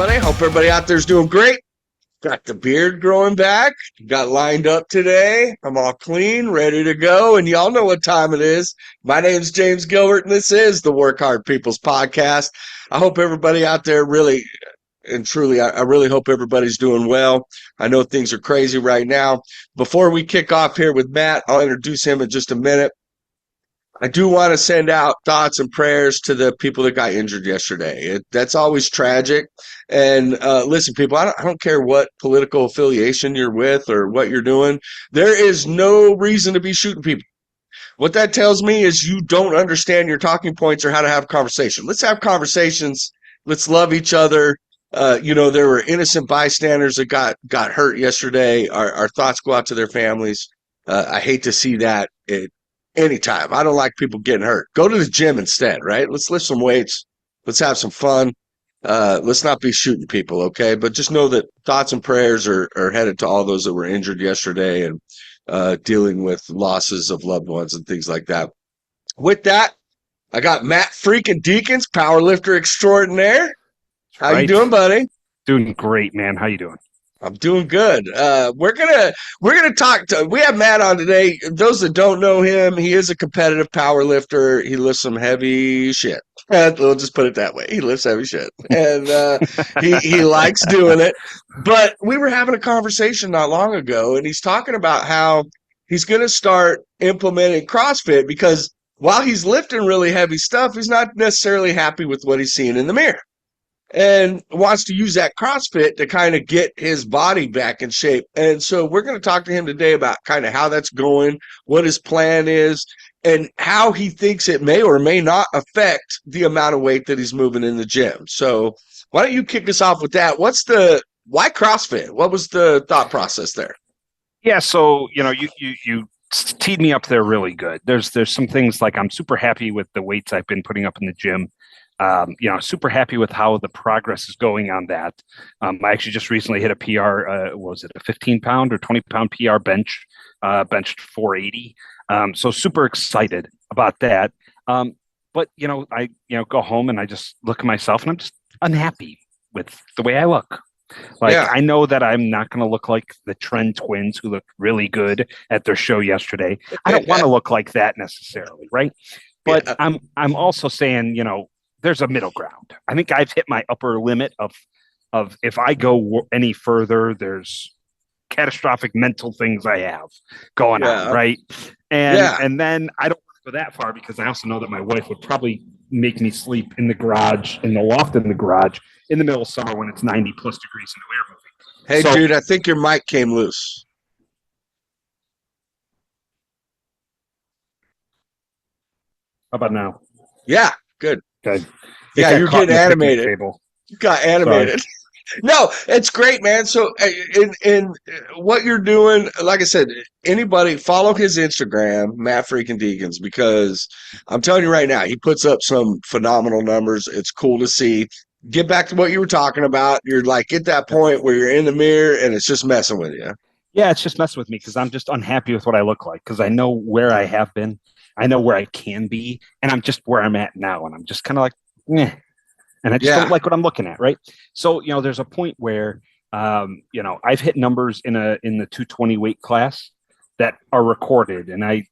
everybody. Hope everybody out there's doing great. Got the beard growing back. Got lined up today. I'm all clean, ready to go. And y'all know what time it is. My name's James Gilbert, and this is the Work Hard People's Podcast. I hope everybody out there really and truly, I really hope everybody's doing well. I know things are crazy right now. Before we kick off here with Matt, I'll introduce him in just a minute. I do want to send out thoughts and prayers to the people that got injured yesterday. That's always tragic. And listen, people, I don't care what political affiliation you're with or what you're doing. There is no reason to be shooting people. What that tells me is you don't understand your talking points or how to have a conversation. Let's have conversations. Let's love each other. There were innocent bystanders that got hurt yesterday. Our thoughts go out to their families. I hate to see that. Anytime. I don't like people getting hurt. Go to the gym instead, right? Let's lift some weights. Let's have some fun. Let's not be shooting people, okay? But just know that thoughts and prayers are headed to all those that were injured yesterday and dealing with losses of loved ones and things like that. With that, I got Matt Freakin Deakins, powerlifter extraordinaire. How you doing, buddy? Doing great, man. How you doing? I'm doing good. We're gonna talk to. We have Matt on today. Those that don't know him, he is a competitive power lifter. He lifts some heavy shit. We'll just put it that way. He lifts heavy shit, and he likes doing it. But we were having a conversation not long ago, and he's talking about how he's going to start implementing CrossFit because while he's lifting really heavy stuff, he's not necessarily happy with what he's seeing in the mirror. And wants to use that CrossFit to kind of get his body back in shape. And so we're going to talk to him today about kind of how that's going, what his plan is, and how he thinks it may or may not affect the amount of weight that he's moving in the gym. So why don't you kick us off with that? Why CrossFit? What was the thought process there? Yeah, so you teed me up there really good. There's some things like I'm super happy with the weights I've been putting up in the gym. Super happy with how the progress is going on that. I actually just recently hit a PR. Was it a 15-pound or 20-pound PR bench? Benched 480. So super excited about that. But I go home and I just look at myself and I'm just unhappy with the way I look. I know that I'm not going to look like the Trend twins who looked really good at their show yesterday. I don't want to look like that necessarily, right? But yeah. I'm also saying, there's a middle ground. I think I've hit my upper limit of if I go any further, there's catastrophic mental things I have going on, right? And then I don't want to go that far because I also know that my wife would probably make me sleep in the garage, in the loft in the garage, in the middle of summer when it's 90 plus degrees and no air moving. Hey, dude, I think your mic came loose. How about now? Yeah, good. Okay. Yeah, you're getting animated. You got animated. Sorry. No, it's great, man. So in what you're doing, like I said, anybody follow his Instagram, Matt Freakin Deakins, because I'm telling you right now, he puts up some phenomenal numbers. It's cool to see. Get back to what you were talking about. You're like at that point where you're in the mirror and it's just messing with you. Yeah, it's just messing with me because I'm just unhappy with what I look like because I know where I have been. I know where I can be, and I'm just where I'm at now, and I'm just kind of like, eh. And I just don't like what I'm looking at, right? So, there's a point where, I've hit numbers in the 220 weight class that are recorded, and I,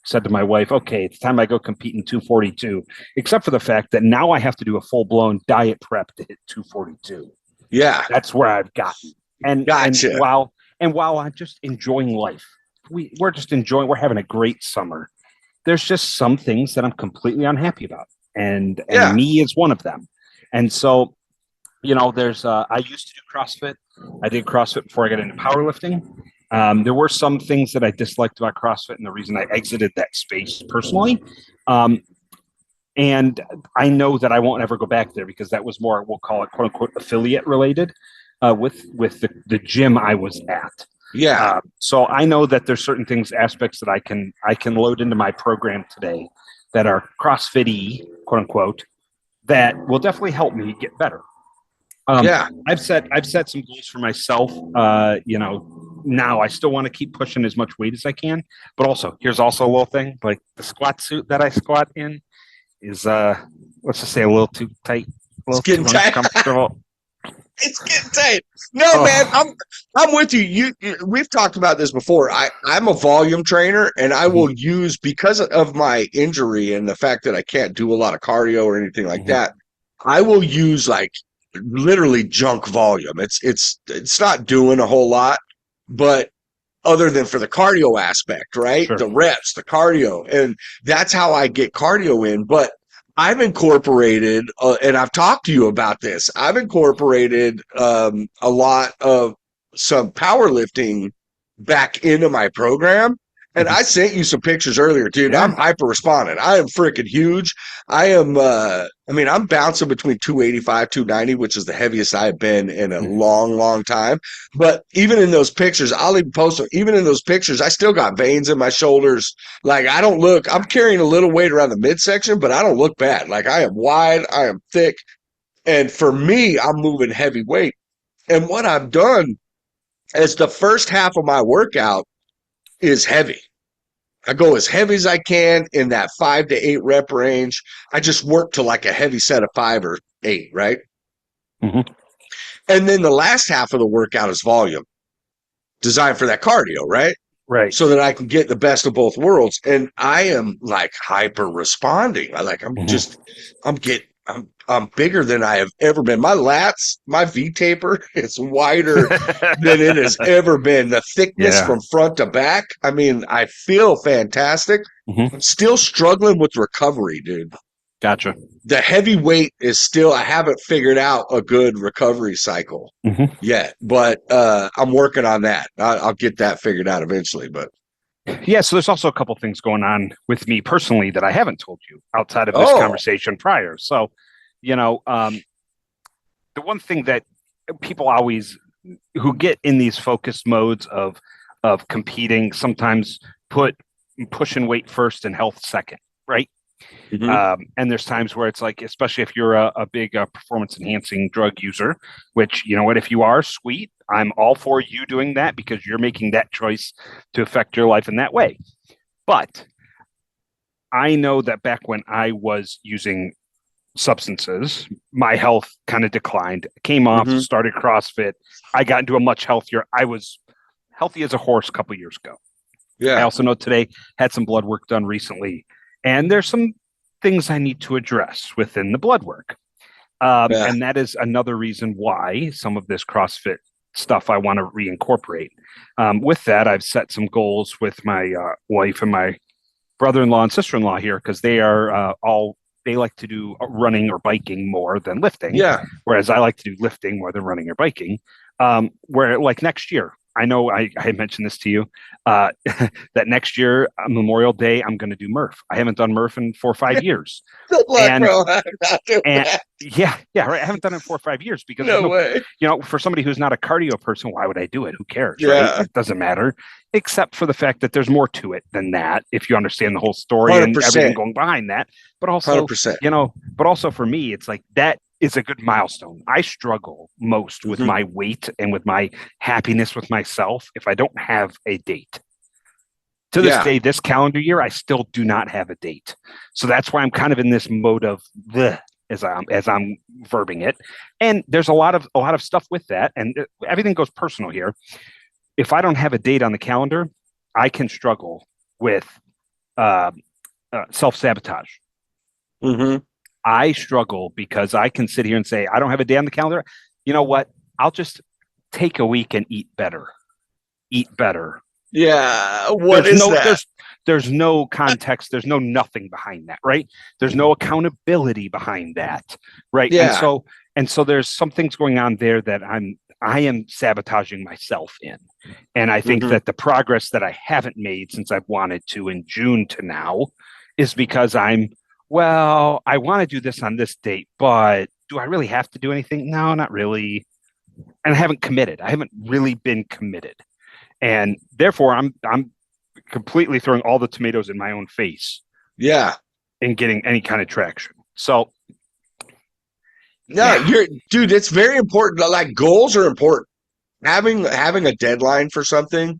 said to my wife, okay, it's time I go compete in 242, except for the fact that now I have to do a full-blown diet prep to hit 242. Yeah. That's where I've gotten. And, gotcha. and while I'm just enjoying life, we're having a great summer. There's just some things that I'm completely unhappy about. And me is one of them. And so, there's, I used to do CrossFit. I did CrossFit before I got into powerlifting. There were some things that I disliked about CrossFit and the reason I exited that space personally. And I know that I won't ever go back there because that was more, we'll call it quote unquote affiliate related with the gym I was at. Yeah. So I know that there's certain aspects that I can load into my program today that are CrossFit-y, quote unquote, that will definitely help me get better. I've set some goals for myself. Now I still want to keep pushing as much weight as I can, but also here's also a little thing, like the squat suit that I squat in is let's just say a little too tight, a little too uncomfortable. It's getting tight. No, man, Oh. I'm with you. We've talked about this before. I'm a volume trainer, and I Mhm, will use because of my injury and the fact that I can't do a lot of cardio or anything like mhm. that. I will use like literally junk volume. It's not doing a whole lot, but other than for the cardio aspect, right? Sure. The reps, the cardio. And that's how I get cardio in. But I've incorporated, and I've talked to you about this, I've incorporated a lot of some powerlifting back into my program. And Mhm. I sent you some pictures earlier, dude. Yeah. I'm hyper responding. I am freaking huge. I mean, I'm bouncing between 285, 290, which is the heaviest I've been in a Mhm. long, long time. But even in those pictures, I'll even post them. Even in those pictures, I still got veins in my shoulders. Like I don't look, I'm carrying a little weight around the midsection, but I don't look bad. Like I am wide, I am thick. And for me, I'm moving heavy weight. And what I've done is the first half of my workout is heavy. I go as heavy as I can in that 5 to 8 rep range. I just work to like a heavy set of 5 or 8, right? Mhm. And then the last half of the workout is volume, designed for that cardio, right? Right. So that I can get the best of both worlds. And I am like hyper responding. Mhm. I'm bigger than I have ever been. My lats, my V taper is wider than it has ever been. The thickness Yeah. from front to back. I mean, I feel fantastic. Mhm. I'm still struggling with recovery, dude. Gotcha. The heavy weight is still, I haven't figured out a good recovery cycle Mhm. yet, but I'm working on that. I'll get that figured out eventually. But Yeah, so there's also a couple things going on with me personally that I haven't told you outside of this oh, conversation prior. So, you know, the one thing that people always who get in these focused modes of competing sometimes put pushing weight first and health second, right? mhm. And there's times where it's like, especially if you're a big performance enhancing drug user, which, you know what, if you are, sweet, I'm all for you doing that because you're making that choice to affect your life in that way. But I know that back when I was using substances, my health kind of declined, came off, Mhm. started CrossFit. I got into a much healthier, I was healthy as a horse a couple years ago. I Yeah. also know today had some blood work done recently, and there's some things I need to address within the blood work. Yeah. And that is another reason why some of this CrossFit stuff I want to reincorporate. With that, I've set some goals with my wife and my brother-in-law and sister-in-law here because they are all they like to do running or biking more than lifting, Yeah. whereas I like to do lifting more than running or biking. Where like next year, I know I mentioned this to you that next year Memorial Day I'm going to do Murph. I haven't done Murph in 4 or 5 years, Good luck, and bro. I'm not doing and that. yeah, right. I haven't done it in 4 or 5 years because there's No no, way. for somebody who's not a cardio person, why would I do it? Who cares, right? Yeah. It doesn't matter, except for the fact that there's more to it than that if you understand the whole story and everything 100%. going behind that. But also, 100%. but also for me, it's like that is a good milestone. I struggle most with Mhm. my weight and with my happiness with myself if I don't have a date. To this Yeah. day, this calendar year, I still do not have a date. So that's why I'm kind of in this mode of the as I'm verbing it. And there's a lot of stuff with that, and everything goes personal here. If I don't have a date on the calendar, I can struggle with uh, self-sabotage. Mhm. I struggle because I can sit here and say I don't have a day on the calendar. You know what? I'll just take a week and eat better. Eat better. Yeah. What there's is no that? there's there's no context, there's no nothing behind that, right? There's no accountability behind that, right? and Yeah. so and so there's some things going on there that I am sabotaging myself in. And I think Mhm. that the progress that I haven't made since I've wanted to in June to now is because I want to do this on this date, but do I really have to do anything? No, not really. And I haven't really been committed, and therefore I'm completely throwing all the tomatoes in my own face Yeah. and getting any kind of traction. So No, yeah. you're dude, it's very important. Like goals are important. Having a deadline for something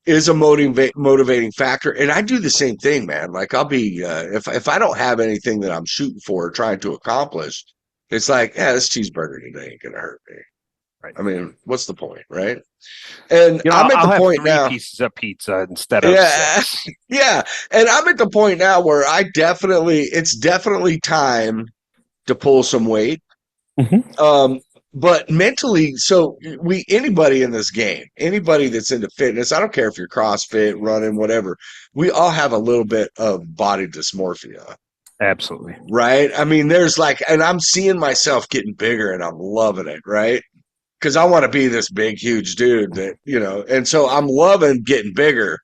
is a motivating factor. And I do the same thing, man. Like I'll be if I don't have anything that I'm shooting for or trying to accomplish, it's like, yeah, this cheeseburger today ain't gonna hurt me. Right. I mean, what's the point, right? And You know, I'm at I'll the have point 3 pieces of pizza instead of yeah, 6. yeah. And I'm at the point now where it's definitely time to pull some weight. Mhm. Um, but mentally, so anybody in this game, anybody that's into fitness, I don't care if you're CrossFit, running, whatever, we all have a little bit of body dysmorphia, Absolutely. right? I mean, there's like, and I'm seeing myself getting bigger and I'm loving it, right? Because I want to be this big, huge dude that, and so I'm loving getting bigger.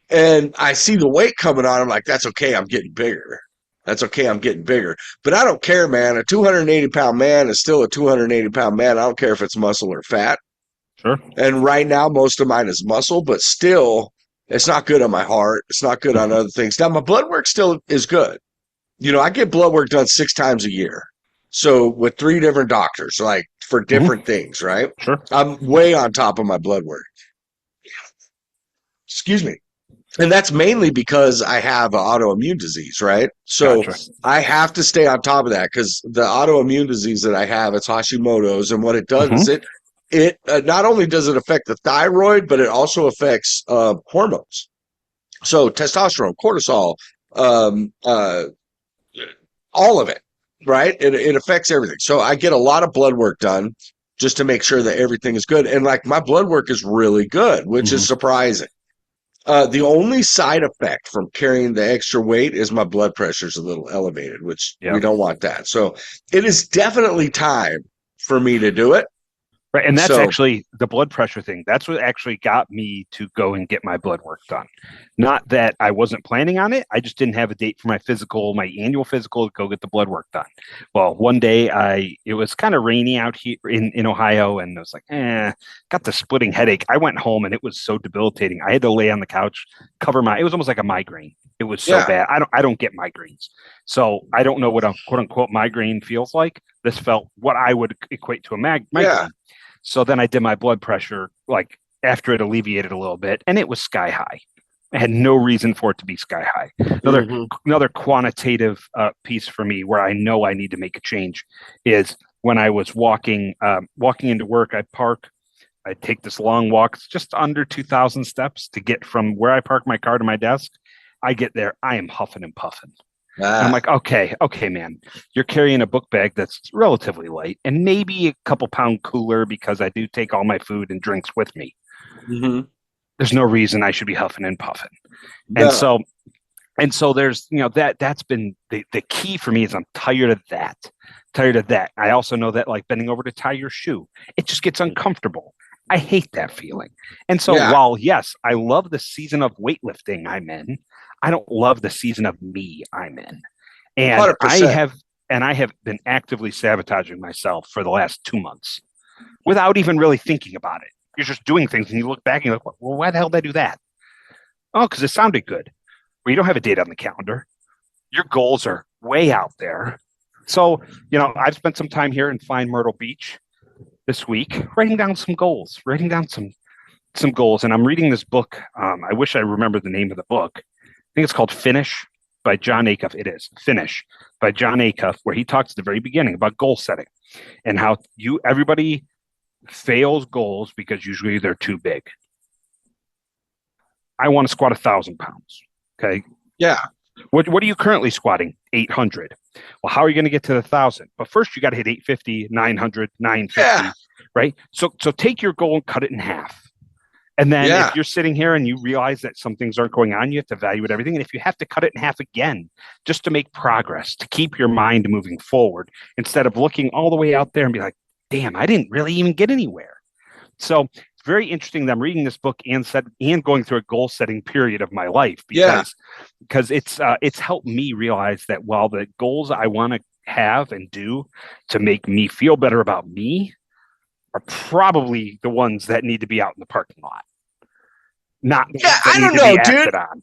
And I see the weight coming on. I'm like, that's okay. I'm getting bigger. That's okay. I'm getting bigger. But I don't care, man. A 280-pound man is still a 280-pound man. I don't care if it's muscle or fat. Sure. And right now, most of mine is muscle, but still, it's not good on my heart. It's not good on other things. Now, my blood work still is good. I get blood work done 6 times a year. So with 3 different doctors, like for different things, right? Sure. I'm way on top of my blood work. Excuse me. And that's mainly because I have an autoimmune disease, right? So Gotcha. I have to stay on top of that because the autoimmune disease that I have, it's Hashimoto's, and what it does is it not only does it affect the thyroid, but it also affects hormones. So testosterone, cortisol, um, uh, all of it, right? It affects everything. So I get a lot of blood work done just to make sure that everything is good. And like my blood work is really good, which is surprising. The only side effect from carrying the extra weight is my blood pressure is a little elevated, which we Yeah. don't want that. So it is definitely time for me to do it. Right. And that's So actually the blood pressure thing. That's what actually got me to go and get my blood work done. Not that I wasn't planning on it. I just didn't have a date for my annual physical to go get the blood work done. Well, one day it was kind of rainy out here in Ohio, and I was like, got the splitting headache. I went home and it was so debilitating. I had to lay on the couch, it was almost like a migraine. It was so yeah, bad. I don't get migraines. So I don't know what a quote unquote migraine feels like. This felt what I would equate to a migraine. yeah, So then I did my blood pressure, like after it alleviated a little bit, and it was sky high. I had no reason for it to be sky high. Another quantitative piece for me where I know I need to make a change is when I was walking into work. I take this long walk. It's just under 2,000 steps to get from where I park my car to my desk. I get there, I am huffing and puffing. And I'm like, okay, man, you're carrying a book bag that's relatively light and maybe a couple pound cooler because I do take all my food and drinks with me. There's no reason I should be huffing and puffing. no, And so there's, that's been the key for me is I'm tired of that. I also know that like bending over to tie your shoe, it just gets uncomfortable. I hate that feeling. And so yeah, while, yes, I love the season of weightlifting I'm in, I don't love the season of me I'm in. And I 100%. have been actively sabotaging myself for the last 2 months without even really thinking about it. You're just doing things and you look back and you're like, well, why the hell did I do that? Oh, because it sounded good. Well, you don't have a date on the calendar. Your goals are way out there. So, I've spent some time here in fine Myrtle Beach this week writing down some goals, and I'm reading this book. I wish I remembered the name of the book. I think it's called Finish by John Acuff. It is Finish by John Acuff, where he talks at the very beginning about goal setting and how everybody fails goals because usually they're too big. I want to squat 1,000 pounds. Okay. Yeah, What are you currently squatting? 800. Well, how are you going to get to the 1,000? But first you got to hit 850, 900, 950, yeah, right? So take your goal and cut it in half. And then yeah, if you're sitting here and you realize that some things aren't going on, you have to evaluate everything. And if you have to cut it in half again, just to make progress, to keep your mind moving forward, instead of looking all the way out there and be like, damn, I didn't really even get anywhere. So it's very interesting that I'm reading this book and going through a goal setting period of my life yeah. because it's helped me realize that while the goals I want to have and do to make me feel better about me are probably the ones that need to be out in the parking lot, not Yeah, that I need don't to be know, dude. acted on.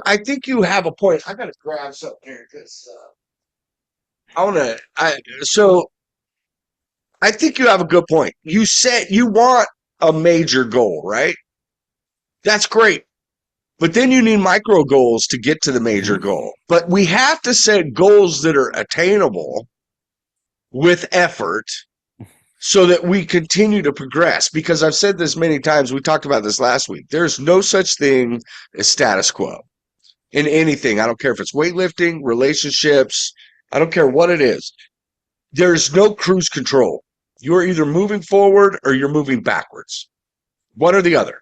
I think you have a point. I gotta grab something here because I wanna. So I think you have a good point. You said you want a major goal, right? That's great. But then you need micro goals to get to the major Mhm. goal. But we have to set goals that are attainable with effort so that we continue to progress. Because I've said this many times, we talked about this last week. There's no such thing as status quo in anything. I don't care if it's weightlifting, relationships, I don't care what it is. There's no cruise control. You're either moving forward or you're moving backwards, one or the other.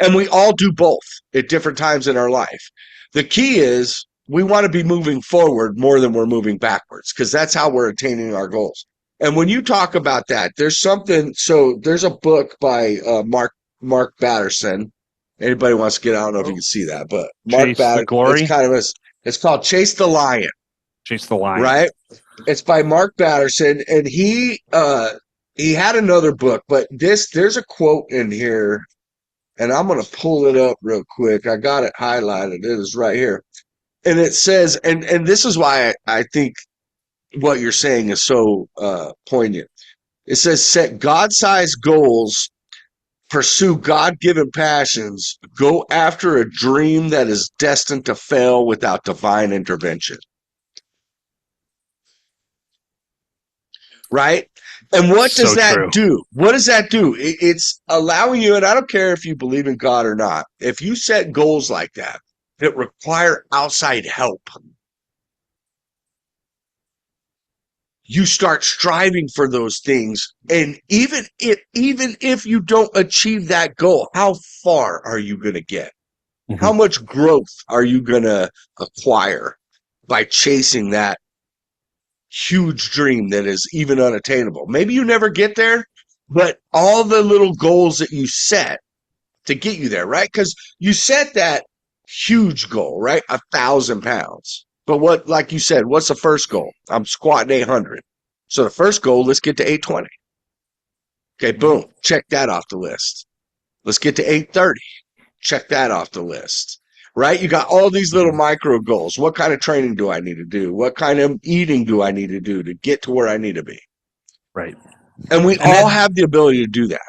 And we all do both at different times in our life. The key is we want to be moving forward more than we're moving backwards, because that's how we're attaining our goals. And when you talk about that, there's something. So there's a book by Mark Batterson. Anybody wants to get, I don't know if you can see that, but Mark Chase the Batterson. Glory. It's called Chase the Lion. Chase the Lion. Right? It's by Mark Batterson, and he had another book, but there's a quote in here, and I'm gonna pull it up real quick. I got it highlighted. It is right here. And it says, and this is why I think what you're saying is so poignant. It says, set God-sized goals, pursue God-given passions, go after a dream that is destined to fail without divine intervention. Right? And what does that do? What does that do? It's allowing you, and I don't care if you believe in God or not, if you set goals like that require outside help, you start striving for those things. And even if you don't achieve that goal, how far are you going to get? Mm-hmm. How much growth are you going to acquire by chasing that huge dream that is even unattainable? Maybe you never get there, but all the little goals that you set to get you there, right? Because you set that huge goal, right? 1,000 pounds. But what, like you said, what's the first goal? I'm squatting 800. So the first goal, let's get to 820. Okay, boom. Check that off the list. Let's get to 830. Check that off the list. Right? You got all these little micro goals. What kind of training do I need to do? What kind of eating do I need to do to get to where I need to be? Right. And we all have the ability to do that.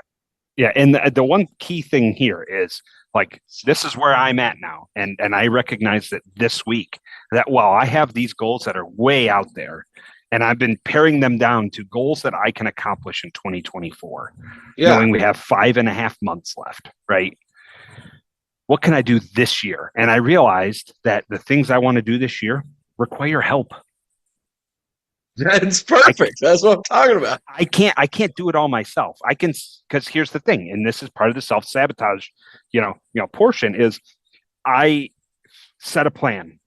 Yeah. And the one key thing here is, like, this is where I'm at now. And I recognize that this week that while I have these goals that are way out there, and I've been paring them down to goals that I can accomplish in 2024, knowing we have 5.5 months left, right? What can I do this year? And I realized that the things I want to do this year require help. That's perfect. That's what I'm talking about. I can't do it all myself. I can, because here's the thing, and this is part of the self-sabotage, portion is I set a plan.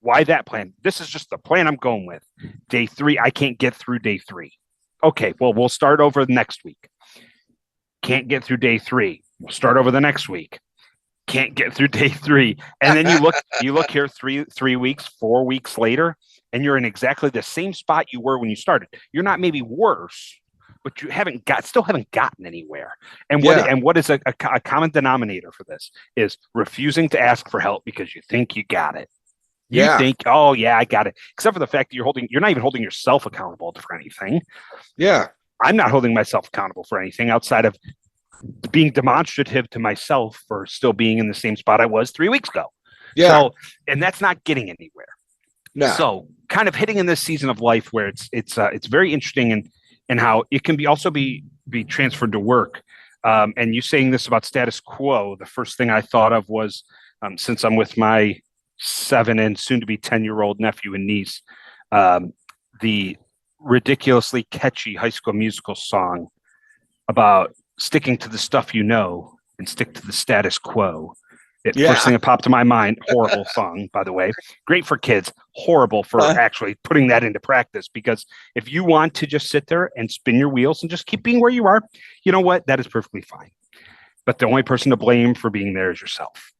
Why that plan? This is just the plan I'm going with. Day 3, I can't get through day 3. Okay, well, we'll start over next week. Can't get through day 3. We'll start over the next week. Can't get through day 3. And then you look here 3 weeks, 4 weeks later, and you're in exactly the same spot you were when you started. You're not maybe worse, but you still haven't gotten anywhere. And what is a common denominator for this is refusing to ask for help because you think you got it. You think, oh yeah, I got it. Except for the fact that you're not even holding yourself accountable for anything. Yeah. I'm not holding myself accountable for anything outside of being demonstrative to myself for still being in the same spot I was 3 weeks ago. Yeah. So, and that's not getting anywhere. No. So kind of hitting in this season of life where it's very interesting and how it can be transferred to work. And you saying this about status quo, the first thing I thought of was, since I'm with my 7 and soon to be 10-year-old nephew and niece, the ridiculously catchy High School Musical song about sticking to the stuff you know and stick to the status quo. First thing that popped to my mind, horrible song, by the way. Great for kids, horrible for actually putting that into practice, because if you want to just sit there and spin your wheels and just keep being where you are, you know what? That is perfectly fine. But the only person to blame for being there is yourself.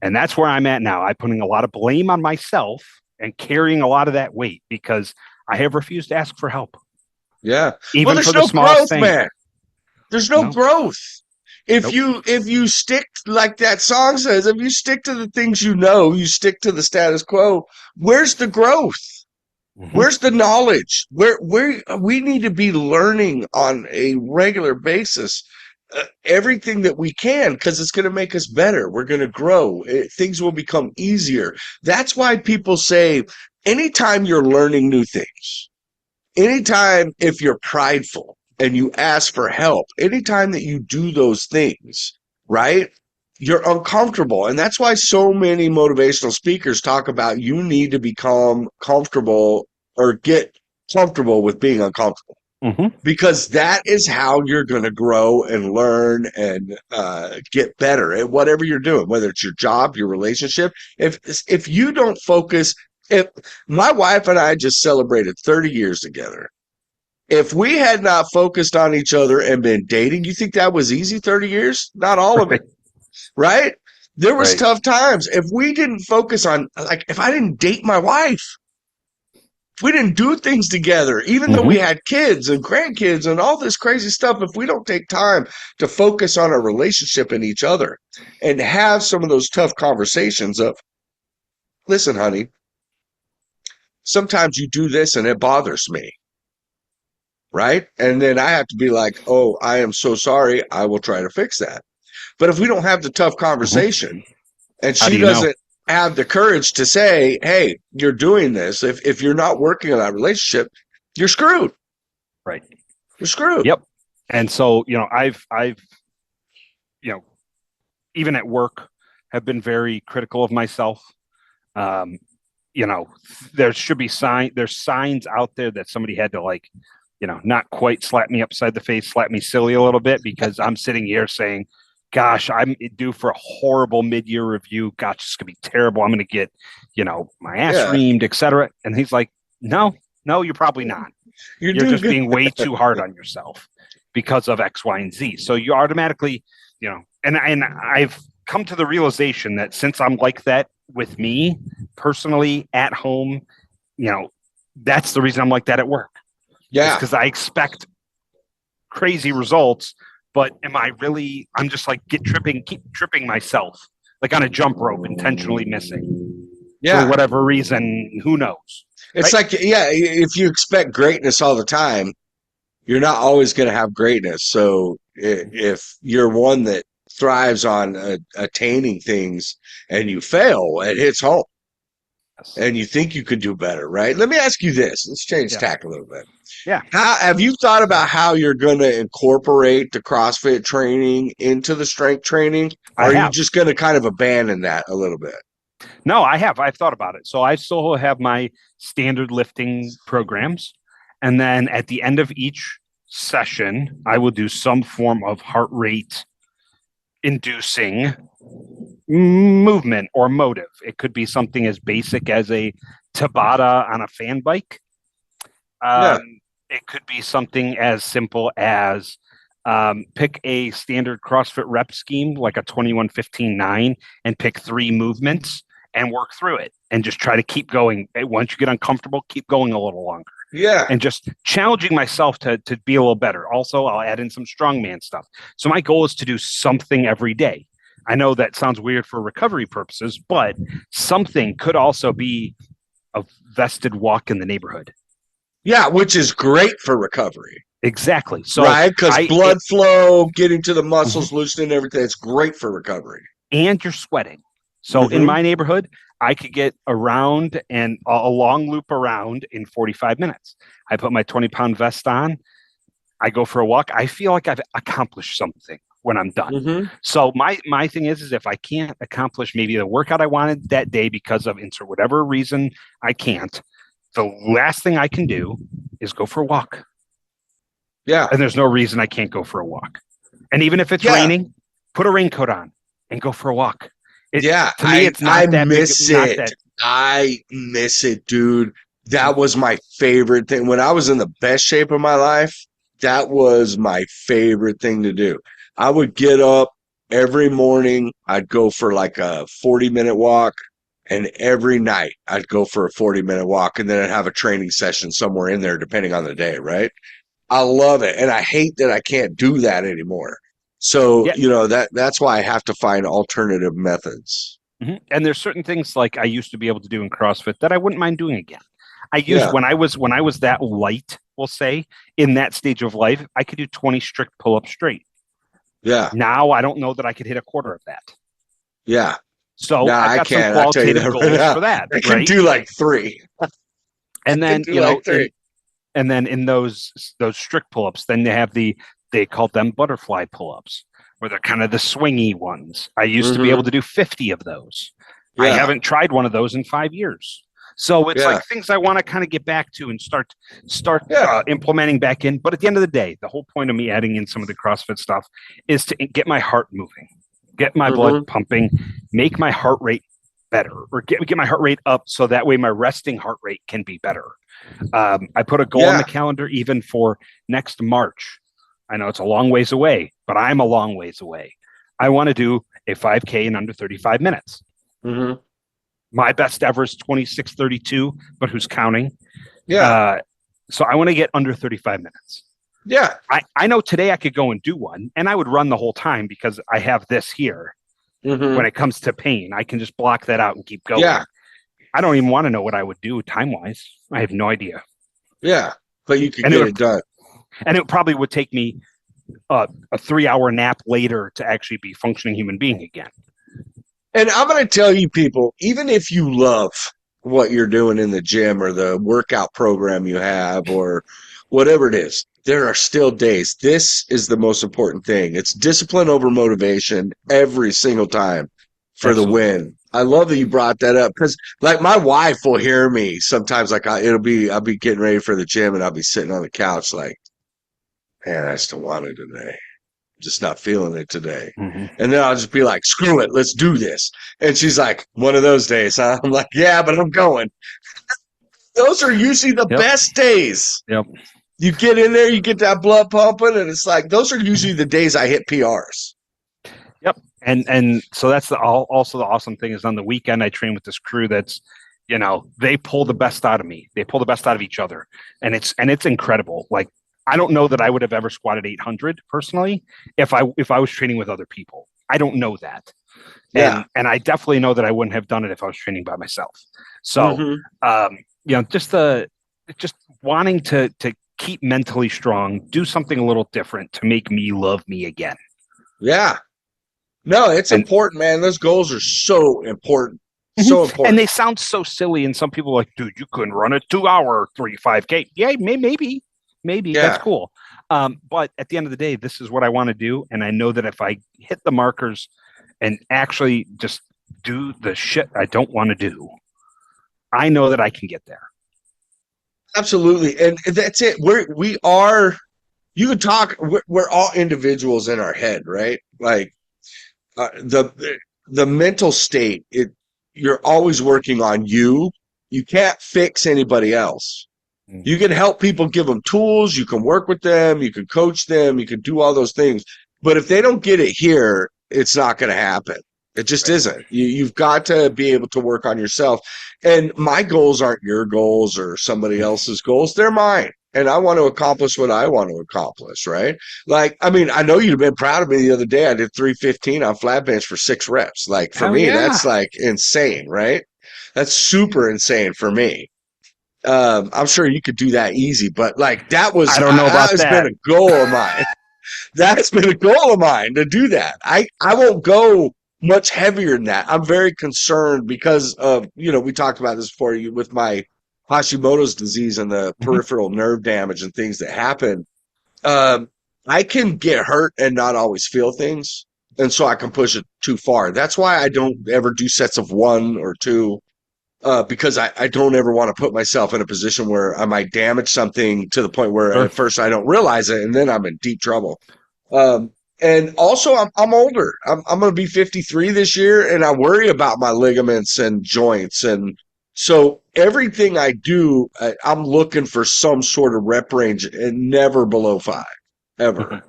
And that's where I'm at now. I'm putting a lot of blame on myself and carrying a lot of that weight because I have refused to ask for help. Yeah. Even for the smallest thing. Man. There's no growth. If you stick, like that song says, if you stick to the things you know, you stick to the status quo, where's the growth? Mm-hmm. Where's the knowledge? We need to be learning on a regular basis everything that we can, because it's going to make us better. We're going to grow. Things will become easier. That's why people say anytime you're learning new things, anytime if you're prideful and you ask for help, anytime that you do those things, right? You're uncomfortable. And that's why so many motivational speakers talk about you need to become comfortable or get comfortable with being uncomfortable. Mm-hmm. Because that is how you're going to grow and learn and get better at whatever you're doing, whether it's your job, your relationship. If you don't focus, if my wife and I just celebrated 30 years together, if we had not focused on each other and been dating, you think that was easy 30 years? Not all of it, right? There was Right. tough times. If we didn't focus on, like, if I didn't date my wife, we didn't do things together, even though we had kids and grandkids and all this crazy stuff, if we don't take time to focus on our relationship and each other and have some of those tough conversations of, listen, honey, sometimes you do this and it bothers me. Right. And then I have to be like, oh, I am so sorry. I will try to fix that. But if we don't have the tough conversation and How do she you know? doesn't have the courage to say, hey, you're doing this, if you're not working on that relationship, you're screwed. Right. You're screwed. Yep. And so, I've, even at work, have been very critical of myself. There should be there's signs out there that somebody had to, like, not quite slap me upside the face, slap me silly a little bit, because I'm sitting here saying, gosh, I'm due for a horrible mid-year review. Gosh, it's going to be terrible. I'm going to get, my ass reamed, etc. And he's like, no, you're probably not. You're just being way too hard on yourself because of X, Y, and Z. So you automatically, and I've come to the realization that since I'm like that with me personally at home, that's the reason I'm like that at work. Yeah. Because I expect crazy results, but I'm just like keep tripping myself, like on a jump rope, intentionally missing. For whatever reason, who knows? It's right? Like, if you expect greatness all the time, you're not always going to have greatness. So if you're one that thrives on attaining things and you fail, it hits home. Yes. And you think you could do better, right? Let me ask you this. Let's change tack a little bit. Yeah. Have you thought about how you're going to incorporate the CrossFit training into the strength training? Or are you just going to kind of abandon that a little bit? No, I have. I've thought about it. So I still have my standard lifting programs. And then at the end of each session, I will do some form of heart rate inducing movement or motive. It could be something as basic as a Tabata on a fan bike. It could be something as simple as pick a standard CrossFit rep scheme, like a 21-15-9, and pick 3 movements and work through it and just try to keep going. Once you get uncomfortable, keep going a little longer. Yeah. And just challenging myself to be a little better. Also, I'll add in some strongman stuff. So my goal is to do something every day. I know that sounds weird for recovery purposes, but something could also be a vested walk in the neighborhood. Yeah, which is great for recovery. Exactly. So right, because blood flow, getting to the muscles, loosening everything, it's great for recovery. And you're sweating. So in my neighborhood, I could get around and a long loop around in 45 minutes. I put my 20-pound vest on. I go for a walk. I feel like I've accomplished something when I'm done. So my thing is if I can't accomplish maybe the workout I wanted that day because of insert whatever reason I can't, the last thing I can do is go for a walk. Yeah. And there's no reason I can't go for a walk. And even if it's raining, put a raincoat on and go for a walk. To me, it's not that miss big. It. I miss it, dude. That was my favorite thing. When I was in the best shape of my life, that was my favorite thing to do. I would get up every morning. I'd go for like a 40-minute walk. And every night I'd go for a 40-minute walk. And then I'd have a training session somewhere in there, depending on the day, right? I love it. And I hate that I can't do that anymore. So, that's why I have to find alternative methods. And there's certain things like I used to be able to do in CrossFit that I wouldn't mind doing again. I used when I was that light, we'll say, in that stage of life, I could do 20 strict pull-ups straight. Yeah. Now I don't know that I could hit a quarter of that. Yeah. So I've got some qualitative goals for that. I can do like 3. And then, And then in those strict pull-ups, then they call them butterfly pull-ups, where they're kind of the swingy ones. I used to be able to do 50 of those. I Yeah. haven't tried one of those in 5 years. So it's Yeah. like things I want to kind of get back to and start Yeah. implementing back in. But at the end of the day, the whole point of me adding in some of the CrossFit stuff is to get my heart moving, get my blood pumping, make my heart rate better, or get my heart rate up so that way my resting heart rate can be better. I put a goal on the calendar even for next March. I know it's a long ways away, but I'm a long ways away. I want to do a 5K in under 35 minutes. Mm-hmm. My best ever is 26:32, but who's counting? Yeah. So I want to get under 35 minutes. Yeah. I know today I could go and do one, and I would run the whole time because I have this here. Mm-hmm. When it comes to pain, I can just block that out and keep going. Yeah. I don't even want to know what I would do time-wise. I have no idea. Yeah. But you could get it done. And it probably would take me a 3-hour nap later to actually be a functioning human being again. And I'm going to tell you people, even if you love what you're doing in the gym or the workout program you have or whatever it is, there are still days. This is the most important thing. It's discipline over motivation every single time for the win. I love that you brought that up because, like, my wife will hear me sometimes. Like, I'll be getting ready for the gym and I'll be sitting on the couch, like, man, I still want it today. Just not feeling it today. Mm-hmm. And then I'll just be like, screw it, let's do this. And she's like, one of those days, huh? I'm like, yeah, but I'm going. Those are usually the best days. Yep. You get in there, you get that blood pumping, and it's like, those are usually the days I hit PRs. Yep. And so that's also the awesome thing is on the weekend, I train with this crew that's, they pull the best out of me. They pull the best out of each other. And it's incredible. Like, I don't know that I would have ever squatted 800 personally if I was training with other people. I don't know that. Yeah. And I definitely know that I wouldn't have done it if I was training by myself. So, just wanting to keep mentally strong, do something a little different to make me love me again. Yeah. No, it's important, man. Those goals are so important. So important. And they sound so silly. And some people are like, dude, you couldn't run a 2-hour 35K. Yeah, maybe. That's cool. But at the end of the day, this is what I want to do. And I know that if I hit the markers and actually just do the shit I don't want to do, I know that I can get there. Absolutely. And that's it. We are, you could talk, we're all individuals in our head, right? Like the mental state, you're always working on you. You can't fix anybody else. You can help people, give them tools. You can work with them. You can coach them. You can do all those things. But if they don't get it here, it's not going to happen. It just isn't. You've got to be able to work on yourself. And my goals aren't your goals or somebody else's goals. They're mine. And I want to accomplish what I want to accomplish, right? Like, I mean, I know you've been proud of me the other day. I did 315 on flat bench for 6 reps. Like, for me, that's like insane, right? That's super insane for me. I'm sure you could do that easy, but like that was, I don't know about that. Been a goal of mine. That's been a goal of mine to do that. I won't go much heavier than that. I'm very concerned because of, we talked about this before with my Hashimoto's disease and the peripheral nerve damage and things that happen. I can get hurt and not always feel things. And so I can push it too far. That's why I don't ever do sets of 1 or 2. Because I don't ever want to put myself in a position where I might damage something to the point where at first I don't realize it, and then I'm in deep trouble. And also, I'm older. I'm going to be 53 this year, and I worry about my ligaments and joints. And so everything I do, I'm looking for some sort of rep range and never below 5, ever.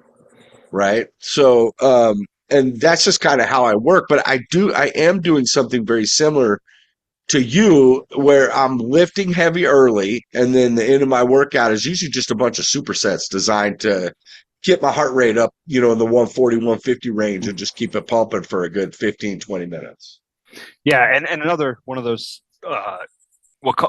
Right? So, and that's just kind of how I work. But I am doing something very similar to you, where I'm lifting heavy early, and then the end of my workout is usually just a bunch of supersets designed to get my heart rate up, in the 140, 150 range and just keep it pumping for a good 15, 20 minutes. Yeah. And another one of those,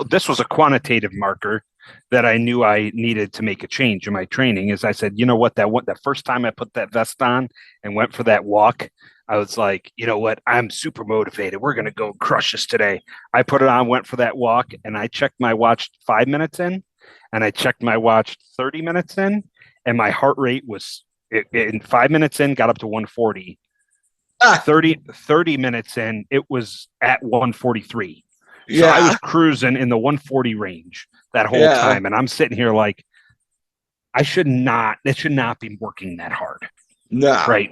this was a quantitative marker that I knew I needed to make a change in my training is I said, you know what, that first time I put that vest on and went for that walk, I was like, you know what? I'm super motivated. We're going to go crush this today. I put it on, went for that walk, and I checked my watch 5 minutes in. and I checked my watch 30 minutes in, and my heart rate was in 5 minutes in, got up to 140. Ah, 30 minutes in, it was at 143. So I yeah, was cruising in the 140 range that whole yeah, time. And I'm sitting here like, it should not be working that hard. no, Right.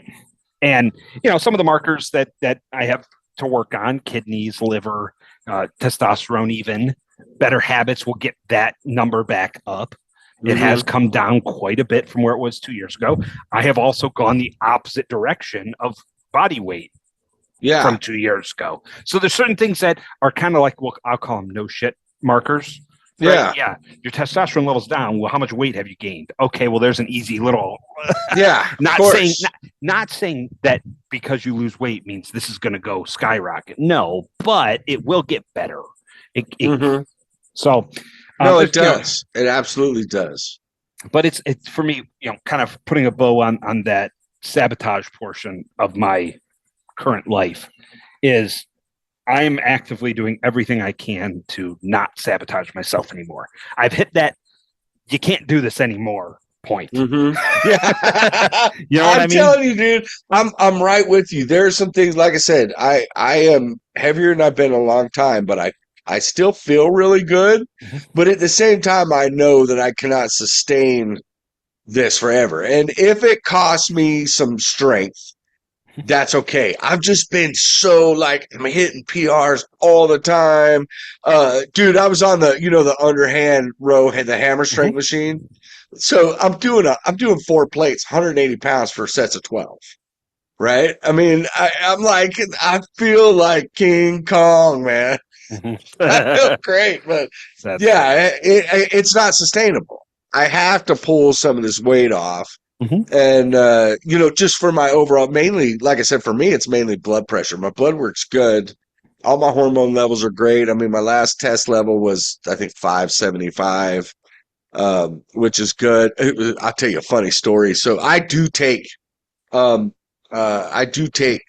And, some of the markers that I have to work on, kidneys, liver, testosterone, even better habits will get that number back up. It has come down quite a bit from where it was 2 years ago. I have also gone the opposite direction of body weight yeah, from 2 years ago. So there's certain things that are kind of like, well, I'll call them no shit markers. Right? yeah, Yeah. Your testosterone levels down. Well, how much weight have you gained? Okay. Well, there's an easy little, yeah, of not saying, course. not saying that because you lose weight means this is going to go skyrocket. No, but it will get better. Hmm. So, No, it does. It absolutely does. but it's for me, kind of putting a bow on that sabotage portion of my current life is I'm actively doing everything I can to not sabotage myself anymore. I've hit that you can't do this anymore point. Yeah. You know what I I'm mean? telling you, dude, I'm right with you. There are some things, like I said, I am heavier than I've been in a long time, but I still feel really good. Mhm. But at the same time, I know that I cannot sustain this forever. And if it costs me some strength, that's okay. I've just been so like I'm hitting PRs all the time. Dude, I was on the underhand row, had the hammer strength Mhm. machine. So I'm doing 4 plates, 180 pounds for sets of 12. Right? I mean, I'm like I feel like King Kong, man. Mhm. I feel great, but That's yeah, great. it's not sustainable. I have to pull some of this weight off. Mhm. And just for my overall, mainly, like I said, for me, it's mainly blood pressure. My blood work's good. All my hormone levels are great. I mean, my last test level was, I think, 575, which is good. I'll tell you a funny story. So um, I do take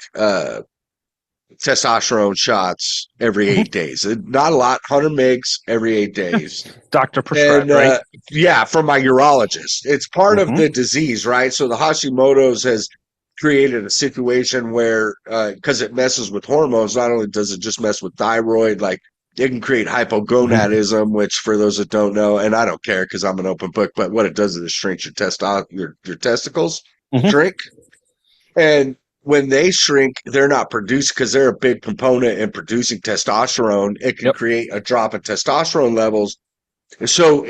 testosterone shots every Mhm. 8 days. Not a lot, 100 mgs every 8 days. Doctor And prescribed, right? yeah, from my urologist. It's part of Mhm. the disease, right? So the Hashimoto's has created a situation where, because it messes with hormones, not only does it just mess with thyroid, like it can create Mhm. hypogonadism, which for those that don't know, and I don't care because I'm an open book, but what it does is it shrinks your testicles Mhm. shrink. And when they shrink, they're not produced because they're a big component in producing testosterone. It can Yep. create a drop in testosterone levels, so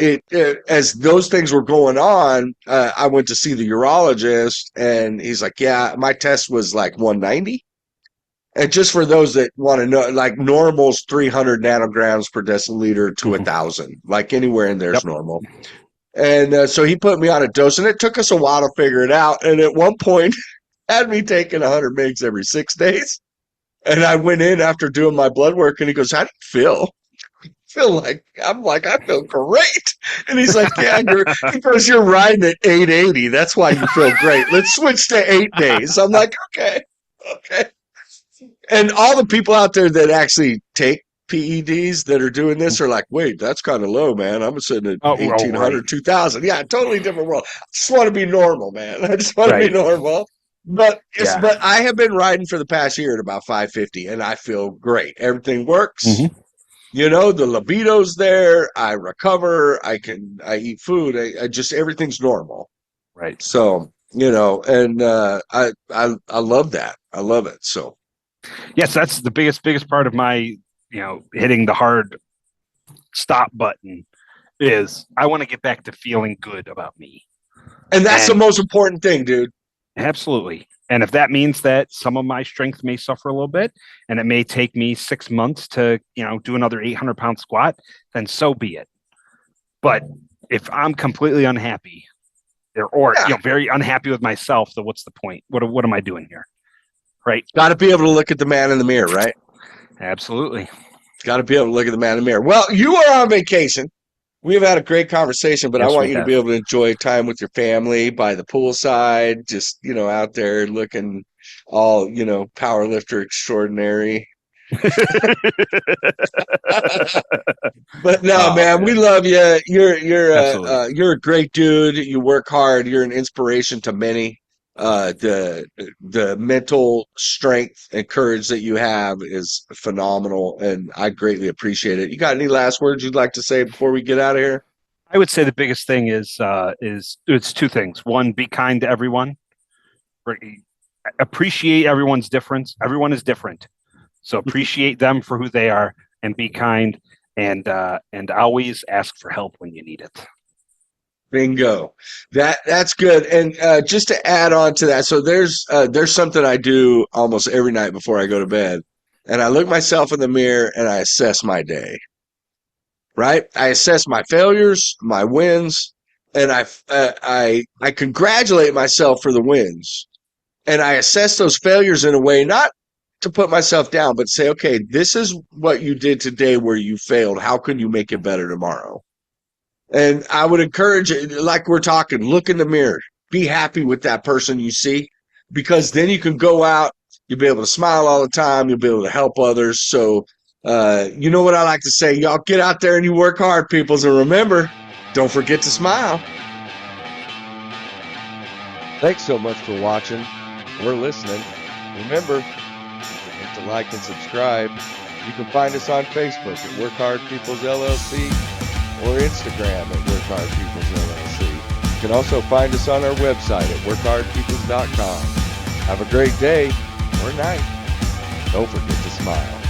as those things were going on, I went to see the urologist, and he's like, "Yeah, my test was like 190." And just for those that want to know, like normal's 300 nanograms per deciliter to Mhm. 1,000, like anywhere in there is Yep. normal. And so he put me on a dose, and it took us a while to figure it out. And at one point, had me taking 100 mgs every 6 days. And I went in after doing my blood work, and he goes, "How do you feel?" I'm like, I feel great. And he's like, yeah, he goes, you're riding at 880. That's why you feel great. Let's switch to 8 days. I'm like, okay, okay. And all the people out there that actually take PEDs that are doing this are like, wait, that's kind of low, man. I'm sitting at Oh, right. 1800, 2000. Yeah, totally different world. I just want to be normal, man. I just want to be Right. normal. But Yeah. but I have been riding for the past year at about 550, and I feel great. Everything works. Mhm. The libido's there. I recover. I eat food. I just, everything's normal. Right. So, and I love that. I love it. So, Yes, that's the biggest part of my, hitting the hard stop button is I want to get back to feeling good about me. and that's the And most important thing, dude. absolutely. And if that means that some of my strength may suffer a little bit and it may take me 6 months to, do another 800-pound squat, then so be it. But if I'm completely unhappy or Yeah. very unhappy with myself, then what's the point? What am I doing here? Right. Got to be able to look at the man in the mirror, right? Absolutely. Got to be able to look at the man in the mirror. Well, you are on vacation. We've had a great conversation, but I Yes, want we you to have. be able to enjoy time with your family by the poolside, just, out there looking all, power lifter extraordinary. But no, Oh, man, we love you. absolutely. You're a great dude. You work hard. You're an inspiration to many. The mental strength and courage that you have is phenomenal, and I greatly appreciate it. You got any last words you'd like to say before we get out of here? I would say the biggest thing is it's two things. One, be kind to everyone. Appreciate everyone's difference. Everyone is different, so appreciate them for who they are and be kind, and always ask for help when you need it. Bingo. That's good. And just to add on to that, so there's something I do almost every night before I go to bed, and I look myself in the mirror and I assess my day. Right? I assess my failures, my wins, and I congratulate myself for the wins. And I assess those failures in a way not to put myself down, but say, okay, this is what you did today where you failed. How can you make it better tomorrow? And I would encourage, like we're talking, look in the mirror, be happy with that person you see, because then you can go out, you'll be able to smile all the time, you'll be able to help others. So, you know what I like to say, y'all get out there and you work hard, peoples, and remember, don't forget to smile. Thanks so much for watching or listening. Remember, don't forget to like and subscribe. You can find us on Facebook at Work Hard Peoples LLC or Instagram at Work Hard Peoples LLC. You can also find us on our website at workhardpeoples.com. Have a great day or night. Don't forget to smile.